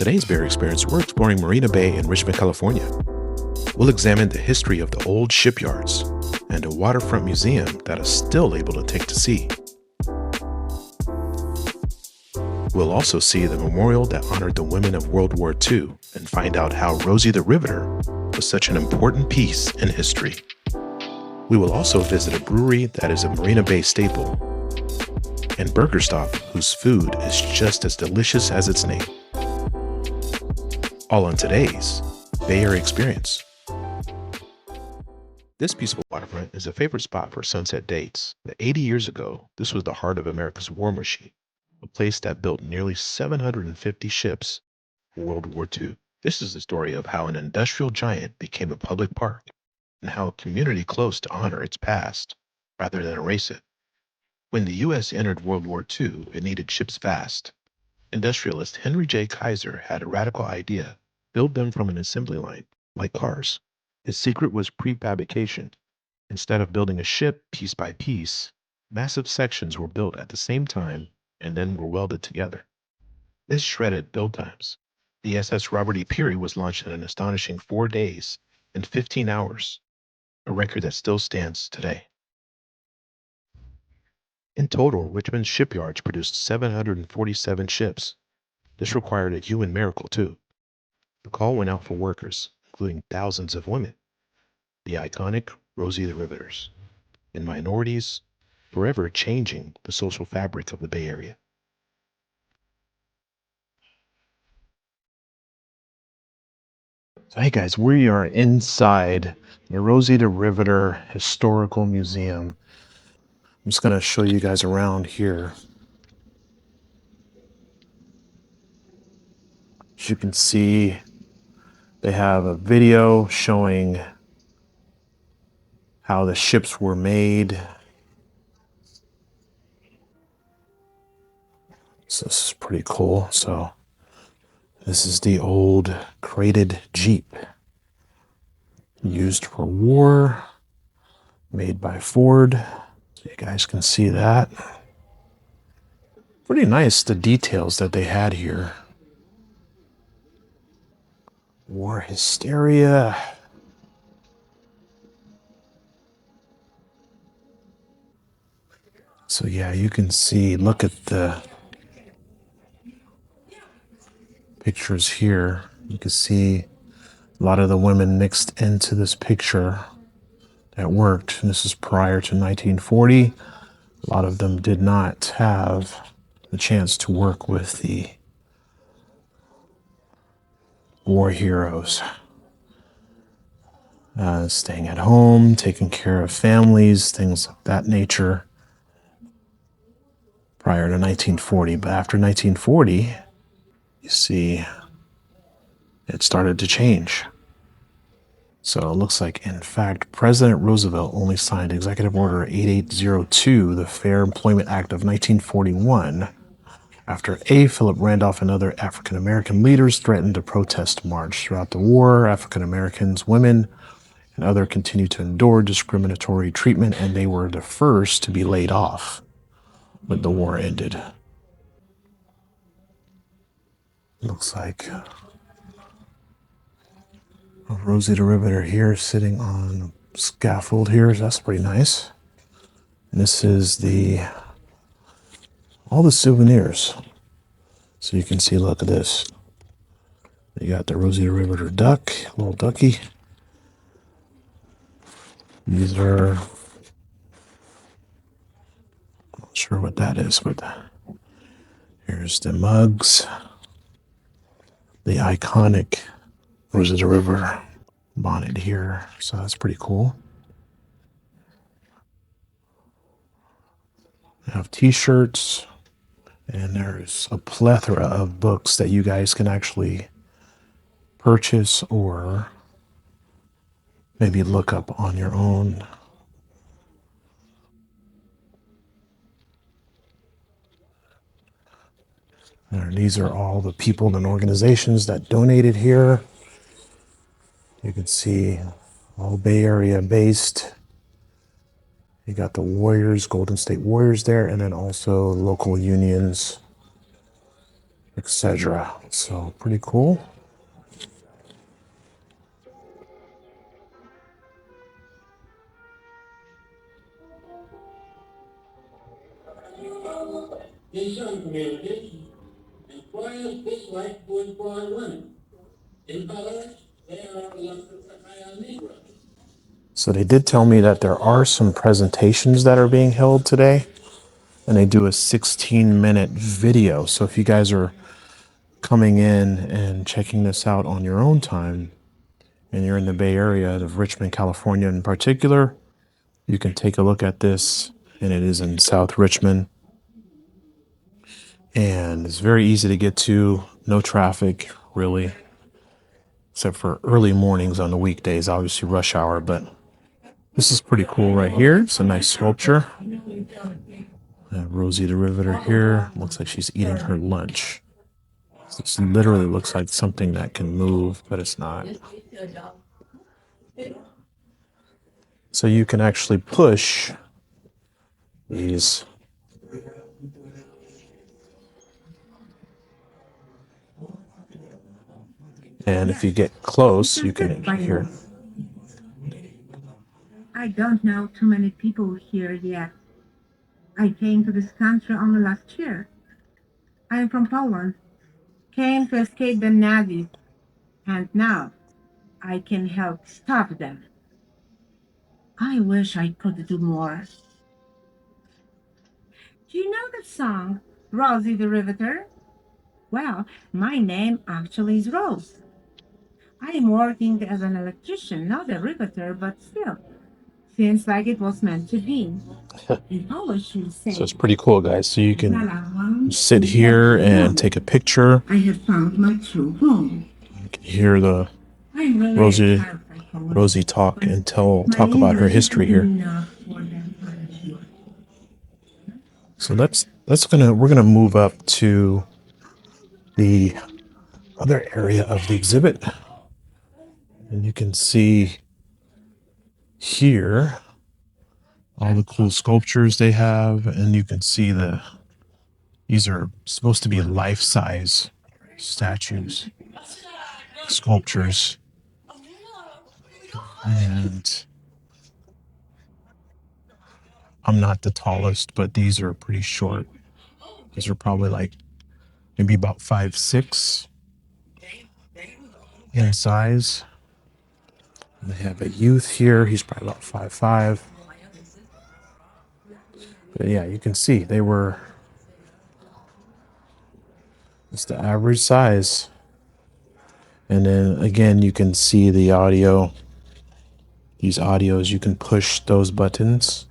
Today's Bear Experience, we're exploring Marina Bay in Richmond, California. We'll examine the history of the old shipyards and a waterfront museum that is still able to take to sea. We'll also see the memorial that honored the women of World War II and find out how Rosie the Riveter was such an important piece in history. We will also visit a brewery that is a Marina Bay staple, and Burger Stop, whose food is just as delicious as its name. All on today's Bay Area Experience. This peaceful waterfront is a favorite spot for sunset dates. 80 years ago, this was the heart of America's war machine, a place that built nearly 750 ships for World War II. This is the story of how an industrial giant became a public park and how a community close to honor its past rather than erase it. When the U.S. entered World War II, it needed ships fast. Industrialist Henry J. Kaiser had a radical idea: build them from an assembly line, like cars. His secret was prefabrication. Instead of building a ship piece by piece, massive sections were built at the same time and then were welded together. This shredded build times. The SS Robert E. Peary was launched in an astonishing 4 days and 15 hours, a record that still stands today. In total, Richmond's shipyards produced 747 ships. This required a human miracle, too. The call went out for workers, including thousands of women, the iconic Rosie the Riveters, and minorities, forever changing the social fabric of the Bay Area. So, hey guys, we are inside the Rosie the Riveter Historical Museum. I'm just going to show you guys around here. As you can see, they have a video showing how the ships were made. So this is pretty cool. So this is the old crated Jeep used for war, made by Ford. So you guys can see that. Pretty nice, the details that they had here. War hysteria. So yeah, you can see, look at the pictures here. You can see a lot of the women mixed into this picture that worked. And this is prior to 1940. A lot of them did not have the chance to work with the war heroes. Staying at home, taking care of families, things of that nature prior to 1940. But after 1940, you see it started to change. So it looks like, in fact, President Roosevelt only signed Executive Order 8802, the Fair Employment Act of 1941, after A. Philip Randolph and other African American leaders threatened a protest march. Throughout the war, African Americans, women, and others continued to endure discriminatory treatment, and they were the first to be laid off when the war ended. Looks like Rosie the Riveter here sitting on a scaffold here. That's pretty nice. And this is all the souvenirs. So you can see, look at this. You got the Rosie the Riveter duck, little ducky. These are, not sure what that is, but here's the mugs. The iconic Rosie the Riveter bonnet here. So that's pretty cool. I have t-shirts, and there's a plethora of books that you guys can actually purchase or maybe look up on your own. And these are all the people and organizations that donated here. You can see all Bay Area based. You got the Warriors, Golden State Warriors there, and then also local unions. etc. So pretty cool. In some communities, employers dislike to employ women. In others, they are reluctant to hire Negroes. So they did tell me that there are some presentations that are being held today, and they do a 16-minute video. So if you guys are coming in and checking this out on your own time, and you're in the Bay Area of Richmond, California in particular, you can take a look at this, and it is in South Richmond. And it's very easy to get to, no traffic, really, except for early mornings on the weekdays, obviously rush hour, but this is pretty cool right here. It's a nice sculpture. Rosie the Riveter here. Looks like she's eating her lunch. This literally looks like something that can move, but it's not. So you can actually push these. And if you get close, you can hear. I don't know too many people here yet. I came to this country only last year. I am from Poland. Came to escape the Nazis, and now I can help stop them. I wish I could do more. Do you know that song, Rosie the Riveter? Well, my name actually is Rose. I am working as an electrician, not a riveter, but still. Seems like it was meant to be. In Polish, we say. So it's pretty cool, guys. So you can sit here and take a picture. I have found my true home. You can hear the Really Rosie talk and talk about her history here. So we're gonna move up to the other area of the exhibit, and you can see here all the cool sculptures they have, and you can see these are supposed to be life-size statues, sculptures, and I'm not the tallest, but these are pretty short. These are probably like maybe about 5'6" in size. And they have a youth here. He's probably about 5'5". But yeah, you can see it's the average size. And then again, you can see the audio. These audios, you can push those buttons,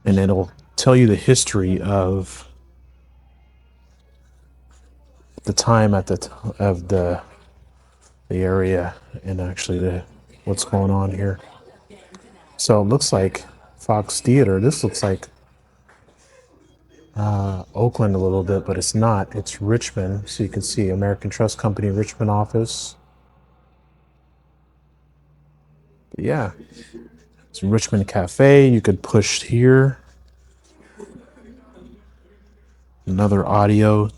and it'll tell you the history of the time of the area, and actually what's going on here. So it looks like Fox Theater. This looks like Oakland a little bit, but it's not. It's Richmond. So you can see American Trust Company Richmond office. But yeah, it's Richmond Cafe. You could push here. Another audio.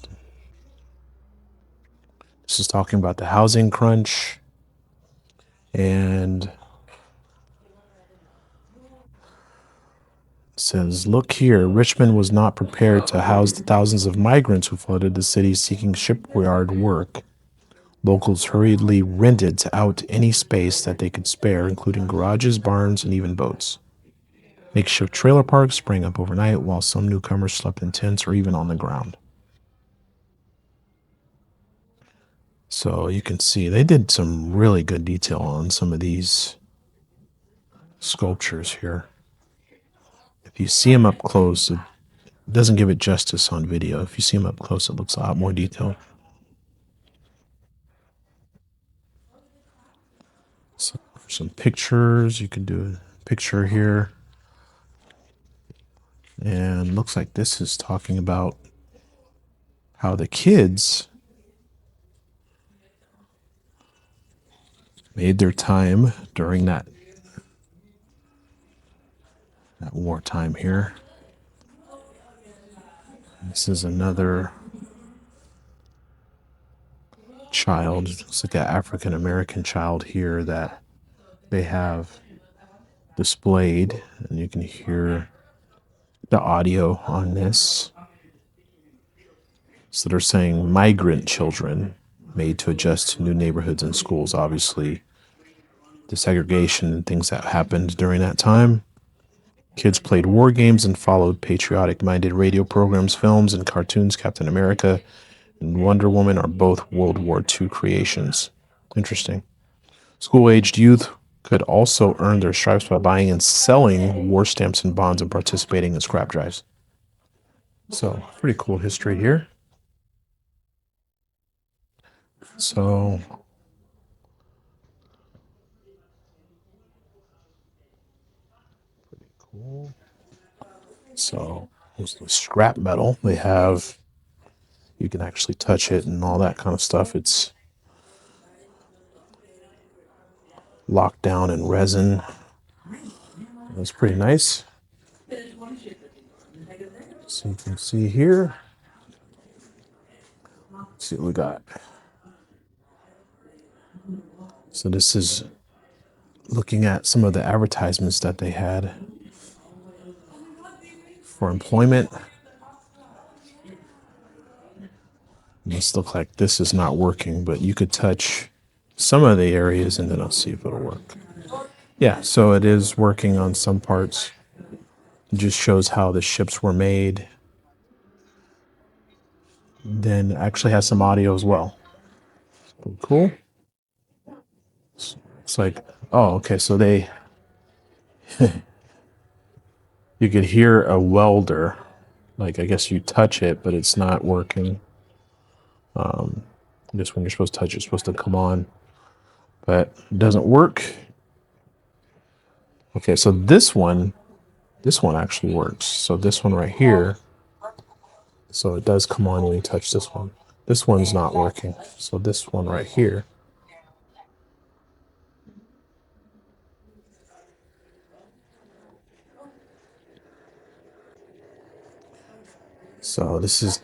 This is talking about the housing crunch. And it says, look here, Richmond was not prepared to house the thousands of migrants who flooded the city seeking shipyard work. Locals hurriedly rented out any space that they could spare, including garages, barns, and even boats. Makeshift trailer parks sprang up overnight, while some newcomers slept in tents or even on the ground. So you can see they did some really good detail on some of these sculptures here. If you see them up close, it doesn't give it justice on video. If you see them up close, it looks a lot more detailed. So for some pictures, you can do a picture here. And looks like this is talking about how the kids made their time during that wartime here. This is another child. It's like an African American child here that they have displayed, and you can hear the audio on this. So they're saying migrant children made to adjust to new neighborhoods and schools. Obviously, the segregation and things that happened during that time. Kids played war games and followed patriotic minded radio programs, films, and cartoons. Captain America and Wonder Woman are both World War II creations. Interesting. School aged youth could also earn their stripes by buying and selling war stamps and bonds and participating in scrap drives. So, pretty cool history here. So, pretty cool. So, here's the scrap metal. They have, you can actually touch it and all that kind of stuff. It's locked down in resin. That's pretty nice. So, you can see here. Let's see what we got. So, this is looking at some of the advertisements that they had for employment. This looks like this is not working, but you could touch some of the areas and then I'll see if it'll work. Yeah, so it is working on some parts. It just shows how the ships were made. Then actually has some audio as well. Pretty cool. It's like, oh, okay, so they, you could hear a welder. Like, I guess you touch it, but it's not working. Just when you're supposed to touch it, it's supposed to come on, but it doesn't work. Okay, so this one actually works. So this one right here, so it does come on when you touch this one. This one's not working. So this one right here. So this is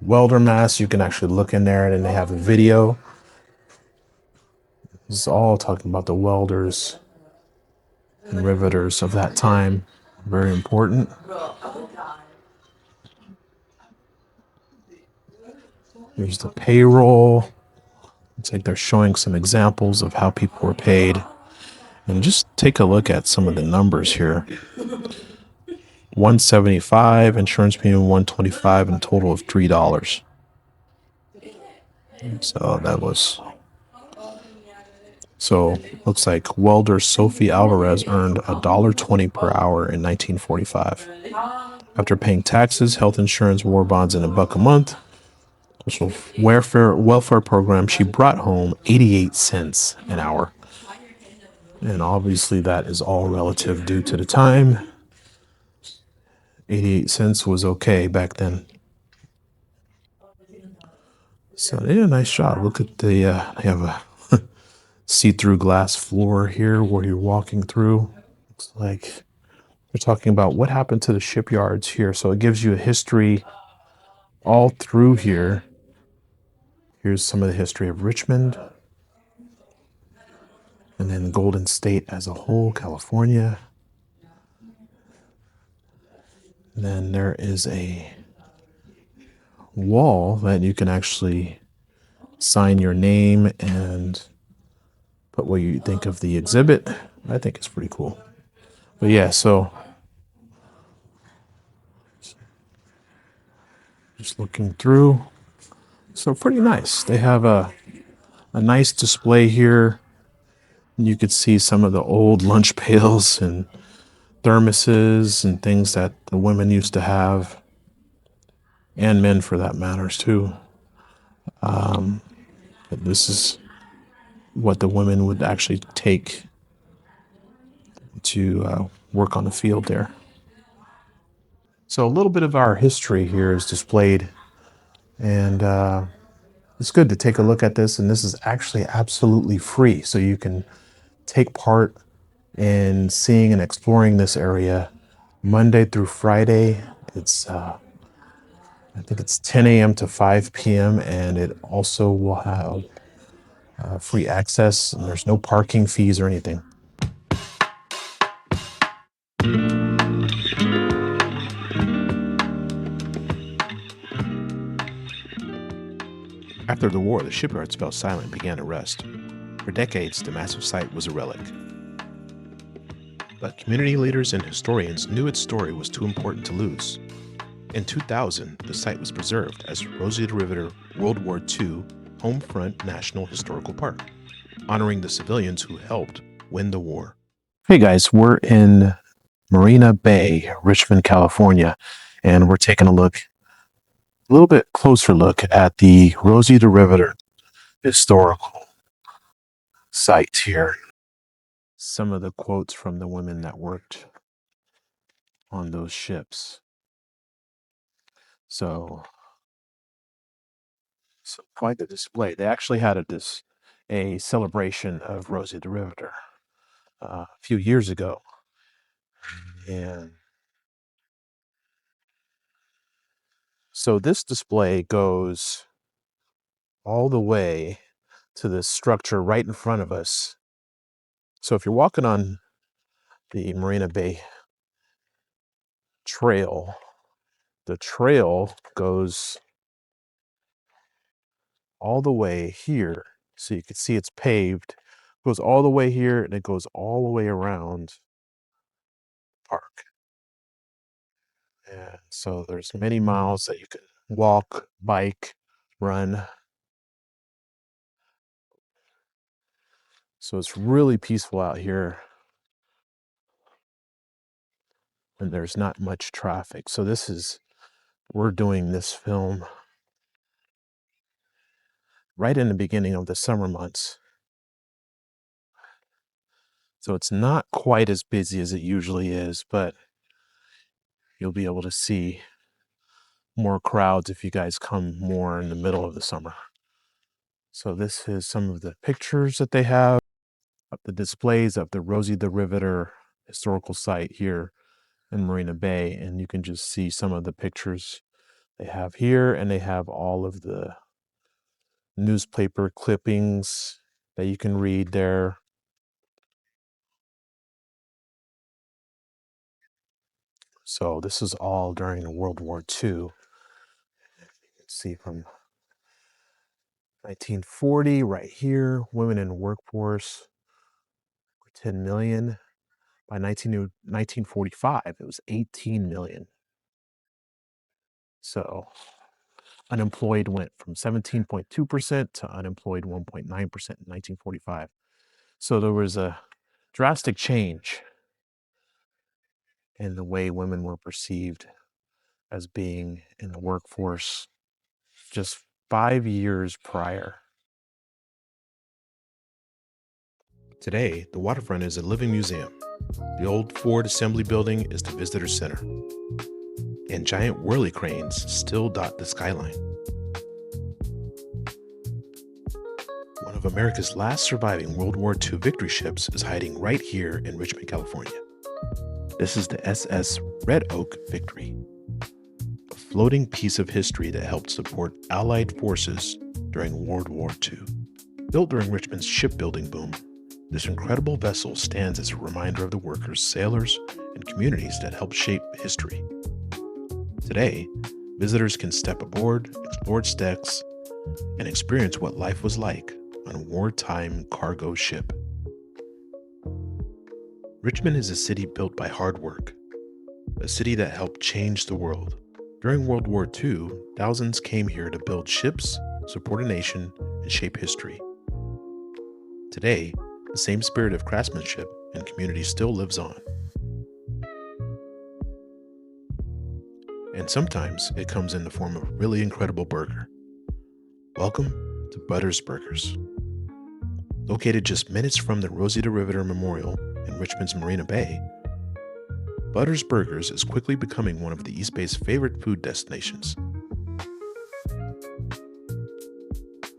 welder mask. You can actually look in there and then they have a video. This is all talking about the welders and riveters of that time. Very important. Here's the payroll. It's like they're showing some examples of how people were paid. And just take a look at some of the numbers here. 175, insurance premium 125, and a total of $3. So that was, so looks like welder Sophie Alvarez earned $1.20 per hour in 1945. After paying taxes, health insurance, war bonds, and $1 a month, social welfare program, she brought home 88 cents an hour. And obviously that is all relative due to the time. 88 cents was okay back then. So they did a nice job. Look at the, they have a see-through glass floor here where you're walking through. Looks like they're talking about what happened to the shipyards here. So it gives you a history all through here. Here's some of the history of Richmond. And then Golden State as a whole, California. And then there is a wall that you can actually sign your name and put what you think of the exhibit. I think it's pretty cool. But yeah, so just looking through. So pretty nice. They have a nice display here. You could see some of the old lunch pails and thermoses and things that the women used to have, and men for that matters too. But this is what the women would actually take to work on the field there. So a little bit of our history here is displayed, and it's good to take a look at this. And this is actually absolutely free, so you can take part in seeing and exploring this area Monday through Friday. It's I think it's 10 a.m. to 5 p.m. and it also will have free access, and there's no parking fees or anything. After the war, the shipyards fell silent and began to rest. For decades, the massive site was a relic. But community leaders and historians knew its story was too important to lose. In 2000, the site was preserved as Rosie the Riveter World War II Homefront National Historical Park, honoring the civilians who helped win the war. Hey guys, we're in Marina Bay, Richmond, California, and we're taking a little bit closer look at the Rosie the Riveter historical site here. Some of the quotes from the women that worked on those ships. So quite the display. They actually had a celebration of Rosie the Riveter a few years ago. And so this display goes all the way to this structure right in front of us. So if you're walking on the Marina Bay Trail, the trail goes all the way here. So you can see it's paved, goes all the way here, and it goes all the way around the park. And so there's many miles that you can walk, bike, run. So it's really peaceful out here. And there's not much traffic. So we're doing this film right in the beginning of the summer months. So it's not quite as busy as it usually is, but you'll be able to see more crowds if you guys come more in the middle of the summer. So this is some of the pictures that they have of the displays of the Rosie the Riveter historical site here in Marina Bay. And you can just see some of the pictures they have here, and they have all of the newspaper clippings that you can read there. So this is all during World War II. You can see from 1940 right here, women in the workforce were 10 million. By 1945, it was 18 million. So unemployed went from 17.2% to unemployed 1.9% in 1945. So there was a drastic change in the way women were perceived as being in the workforce just 5 years prior. Today, the waterfront is a living museum. The old Ford Assembly Building is the visitor center, and giant whirly cranes still dot the skyline. One of America's last surviving World War II victory ships is hiding right here in Richmond, California. This is the SS Red Oak Victory, a floating piece of history that helped support Allied forces during World War II. Built during Richmond's shipbuilding boom, this incredible vessel stands as a reminder of the workers, sailors, and communities that helped shape history. Today, visitors can step aboard, explore its decks, and experience what life was like on a wartime cargo ship. Richmond is a city built by hard work, a city that helped change the world. During World War II, thousands came here to build ships, support a nation, and shape history. Today, the same spirit of craftsmanship and community still lives on. And sometimes it comes in the form of a really incredible burger. Welcome to Butters Burgers. Located just minutes from the Rosie the Riveter Memorial in Richmond's Marina Bay, Butters Burgers is quickly becoming one of the East Bay's favorite food destinations.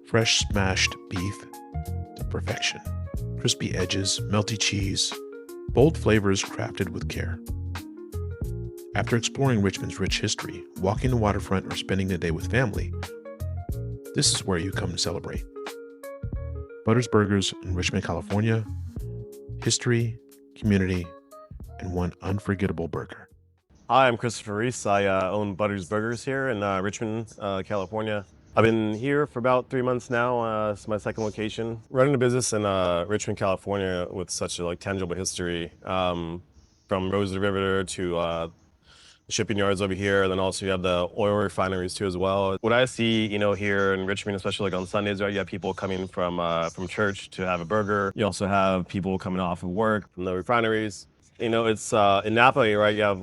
Fresh smashed beef to perfection. Crispy edges, melty cheese, bold flavors crafted with care. After exploring Richmond's rich history, walking the waterfront, or spending the day with family, this is where you come to celebrate. Butters Burgers in Richmond, California. History, community, and one unforgettable burger. Hi, I'm Christopher Reese. I own Butters Burgers here in Richmond, California. I've been here for about 3 months now. It's my second location. Running a business in Richmond, California, with such a tangible history, from Rose River to shipping yards over here, and then also you have the oil refineries too as well. What I see, here in Richmond, especially on Sundays, right, you have people coming from church to have a burger. You also have people coming off of work from the refineries. It's in Napa, right? You have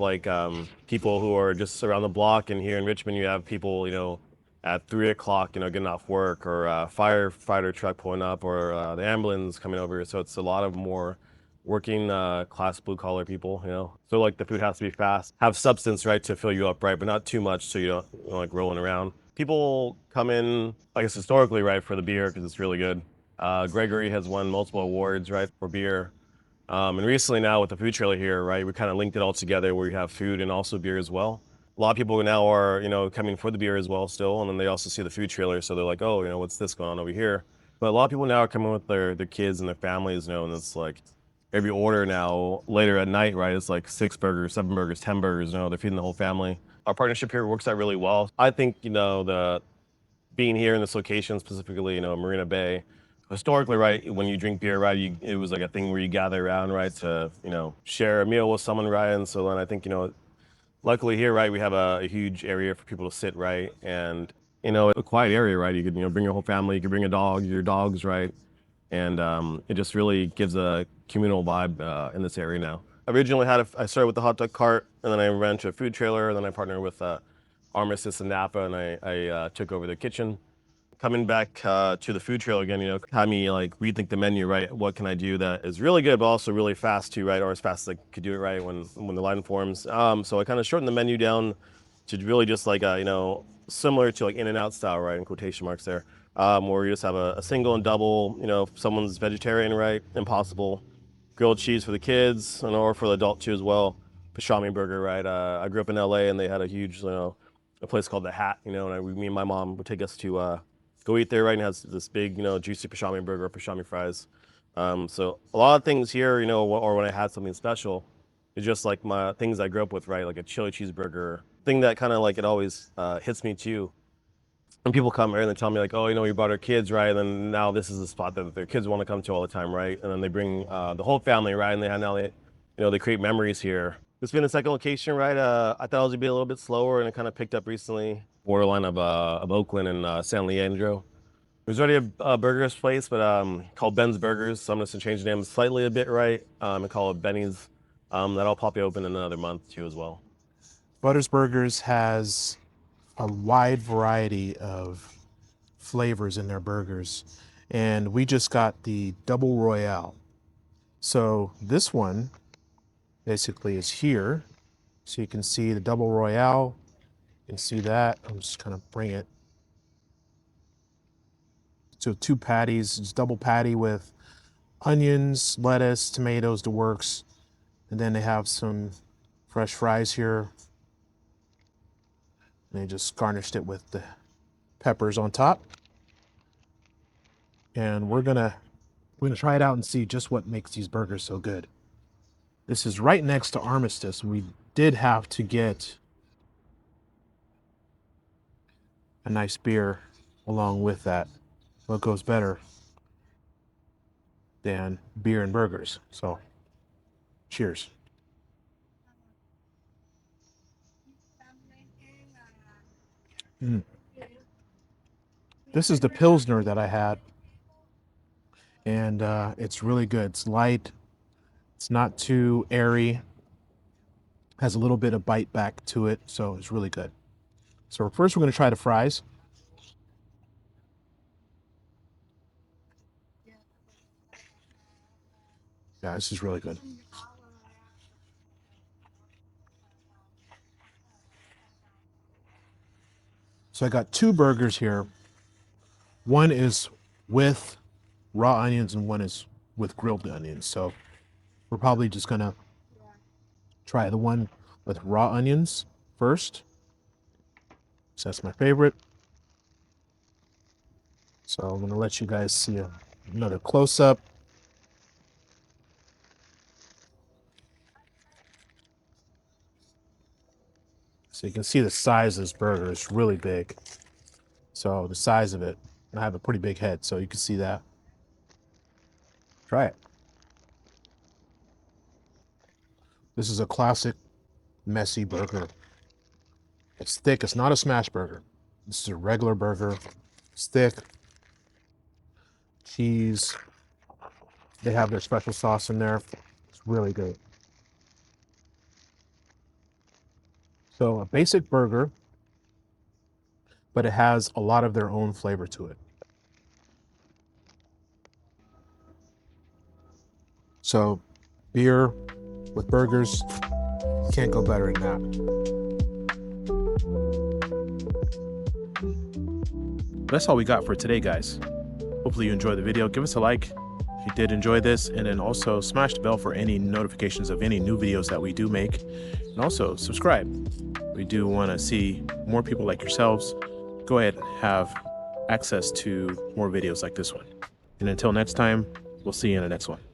people who are just around the block, and here in Richmond, you have people, at 3 o'clock, getting off work, or a firefighter truck pulling up, or the ambulance coming over. So it's a lot of more working class blue collar people, So the food has to be fast, have substance, right, to fill you up, right, but not too much so you don't rolling around. People come in, I guess historically, right, for the beer because it's really good. Gregory has won multiple awards, right, for beer. And recently now with the food trailer here, right, we kind of linked it all together where you have food and also beer as well. A lot of people now are, coming for the beer as well still, and then they also see the food trailer, so they're like, oh, what's this going on over here? But a lot of people now are coming with their kids and their families, and it's like every order now later at night, right, it's like 6 burgers, 7 burgers, 10 burgers, they're feeding the whole family. Our partnership here works out really well. I think, the being here in this location specifically, Marina Bay, historically, right, when you drink beer, right, it was like a thing where you gather around, right, to, share a meal with someone, right, and so then I think, luckily here, right, we have a huge area for people to sit, right, and, a quiet area, right, you could, bring your whole family, you could bring your dogs, right, and it just really gives a communal vibe in this area now. Originally I started with the hot dog cart, and then I ran to a food trailer, and then I partnered with Armistice in Napa, and I took over the kitchen. Coming back to the food trailer again, had me rethink the menu, right? What can I do that is really good, but also really fast too, right? Or as fast as I could do it, right? When the line forms. So I kind of shortened the menu down to really just similar to In-N-Out style, right? In quotation marks there, where you just have a single and double. If someone's vegetarian, right? Impossible. Grilled cheese for the kids, or for the adult too as well. Pastrami burger, right? I grew up in LA, and they had a huge, a place called the Hat, and me and my mom would take us to go eat there, right, and has this big, juicy pastrami burger, pastrami fries. So a lot of things here, or when I had something special, it's just like my things I grew up with, right, like a chili cheeseburger. Thing that kind of it always hits me too. And people come here and they tell me oh, we brought our kids, right, and then now this is the spot that their kids want to come to all the time, right, and then they bring the whole family, right, and they create memories here. It's been a second location, right? I thought it was gonna be a little bit slower, and it kind of picked up recently. Borderline of Oakland and San Leandro. There's already a burgers place, but called Ben's Burgers. So I'm just gonna change the name slightly a bit, right? And call it Benny's. That'll probably open in another month too as well. Butters Burgers has a wide variety of flavors in their burgers, and we just got the Double Royale. So this one basically is here. So you can see the Double Royale. You can see that. I'm just kind of bring it. So 2 patties. It's double patty with onions, lettuce, tomatoes, the works. And then they have some fresh fries here. And they just garnished it with the peppers on top. And we're gonna try it out and see just what makes these burgers so good. This is right next to Armistice. We did have to get a nice beer along with that. What goes better than beer and burgers? So, cheers. This is the Pilsner that I had, and it's really good. It's light. It's not too airy. Has a little bit of bite back to it, so it's really good. So first we're going to try the fries. Yeah, this is really good. So I got 2 burgers here. One is with raw onions and one is with grilled onions. So we're probably just gonna try the one with raw onions first. So that's my favorite. So I'm gonna let you guys see another close-up. So you can see the size of this burger is really big. So the size of it, I have a pretty big head, so you can see that. Try it. This is a classic messy burger. It's thick, it's not a smash burger. This is a regular burger. It's thick. Cheese. They have their special sauce in there. It's really good. So a basic burger, but it has a lot of their own flavor to it. So beer with burgers, can't go better than that. That's all we got for today, guys. Hopefully you enjoyed the video. Give us a like if you did enjoy this, and then also smash the bell for any notifications of any new videos that we do make. And also subscribe. We do want to see more people like yourselves go ahead and have access to more videos like this one. And until next time, we'll see you in the next one.